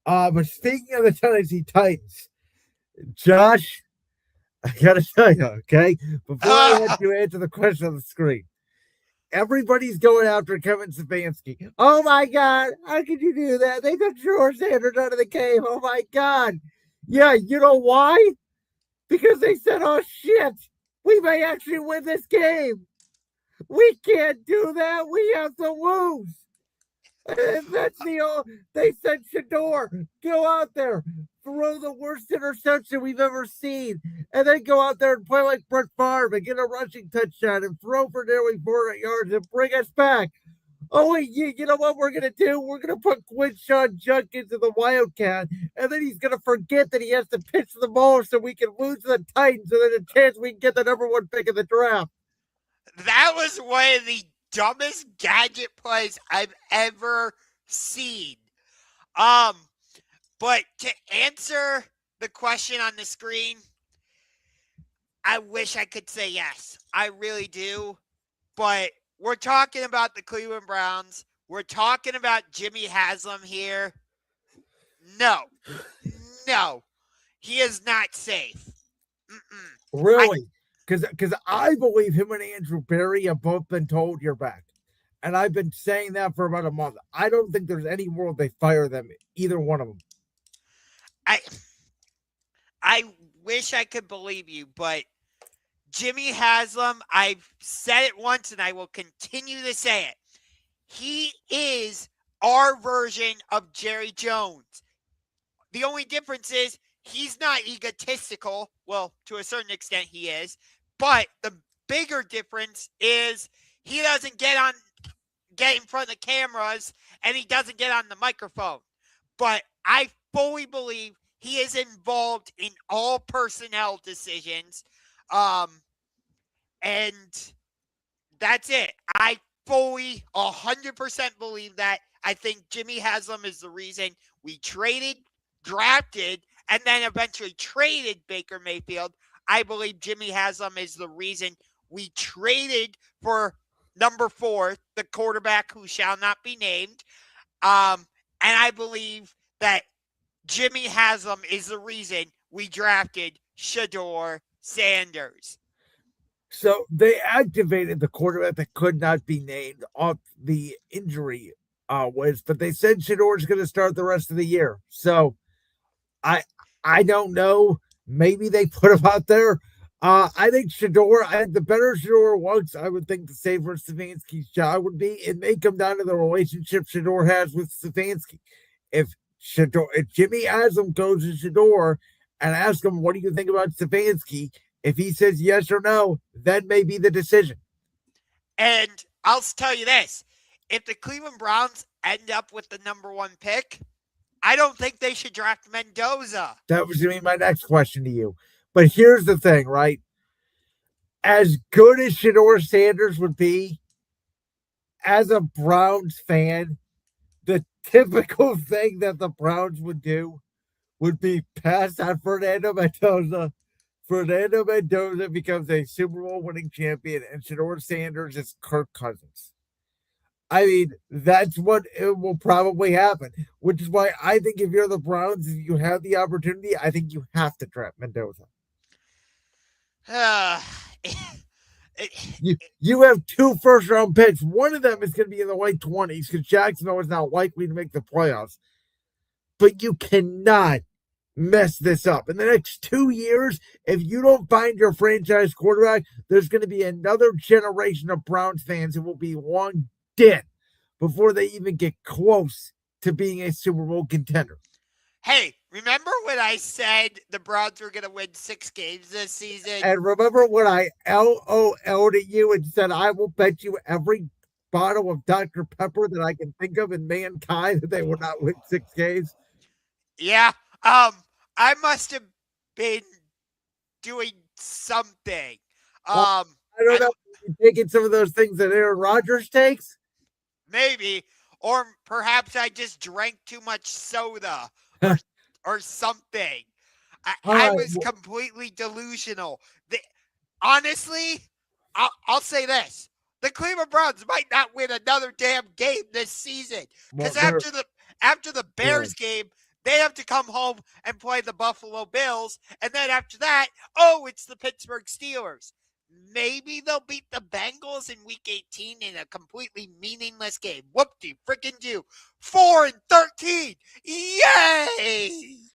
But speaking of the Tennessee Titans, Josh, I gotta tell you, okay, before I let you answer the question on the screen, everybody's going after Kevin Stefanski. Oh my God, how could you do that? They took George Sanders out of the game. Oh my God. Yeah, you know why? Because they said, oh shit, we may actually win this game. We can't do that. We have to lose. That's the old. They said, Shador, go out there, throw the worst interception we've ever seen, and then go out there and play like Brett Favre and get a rushing touchdown and throw for nearly 400 yards and bring us back. Oh, wait, you know what we're going to do? We're going to put Quinshawn Junk into the Wildcat, and then he's going to forget that he has to pitch the ball so we can lose to the Titans, and then a chance we can get the number one pick in the draft. That was one of the dumbest gadget plays I've ever seen. Um, but to answer the question on the screen, I wish I could say yes. I really do. But we're talking about the Cleveland Browns. We're talking about Jimmy Haslam here. No. No. He is not safe. Really? Because I believe him and Andrew Berry have both been told you're back. And I've been saying that for about a month. I don't think there's any world they fire them, either one of them. I wish I could believe you, but Jimmy Haslam, I've said it once and I will continue to say it. He is our version of Jerry Jones. The only difference is he's not egotistical. Well, to a certain extent he is. But the bigger difference is he doesn't get in front of the cameras and he doesn't get on the microphone. But I fully believe he is involved in all personnel decisions. And that's it. I fully 100% believe that. I think Jimmy Haslam is the reason we drafted, and then eventually traded Baker Mayfield. I believe Jimmy Haslam is the reason we traded for number 4, the quarterback who shall not be named. And I believe that Jimmy Haslam is the reason we drafted Shador Sanders. So they activated the quarterback that could not be named off the injury list, but they said Shador's going to start the rest of the year. So I don't know. Maybe they put him out there. I think the better Shador works, I would think the safer Stefanski's job would be. It may come down to the relationship Shador has with Stefanski. If Jimmy Haslam goes to Shador and asks him, what do you think about Stefanski? If he says yes or no, that may be the decision. And I'll tell you this. If the Cleveland Browns end up with the number 1 pick, I don't think they should draft Mendoza. That was going to be my next question to you. But here's the thing, right? As good as Shador Sanders would be, as a Browns fan, the typical thing that the Browns would do would be pass on Fernando Mendoza. Fernando Mendoza becomes a Super Bowl winning champion, and Shador Sanders is Kirk Cousins. I mean, that's what it will probably happen, which is why I think if you're the Browns, if you have the opportunity, I think you have to draft Mendoza. You have 2 first round picks. One of them is going to be in the late 20s because Jacksonville is not likely to make the playoffs. But you cannot mess this up. In the next 2 years, if you don't find your franchise quarterback, there's going to be another generation of Browns fans who will be long dead before they even get close to being a Super Bowl contender. Hey, remember when I said the Browns were going to win 6 games this season? And remember when I LOL'd at you and said, I will bet you every bottle of Dr. Pepper that I can think of in mankind that they will not win 6 games? Yeah. I must have been doing something. I don't know. You taking some of those things that Aaron Rodgers takes? Maybe. Or perhaps I just drank too much soda or something. I was completely delusional. Honestly, I'll say this. The Cleveland Browns might not win another damn game this season. Because after the Bears game, They have to come home and play the Buffalo Bills. And then after that, oh, it's the Pittsburgh Steelers. Maybe they'll beat the Bengals in Week 18 in a completely meaningless game. Whoop-de-frickin-do. 4-13. Yay!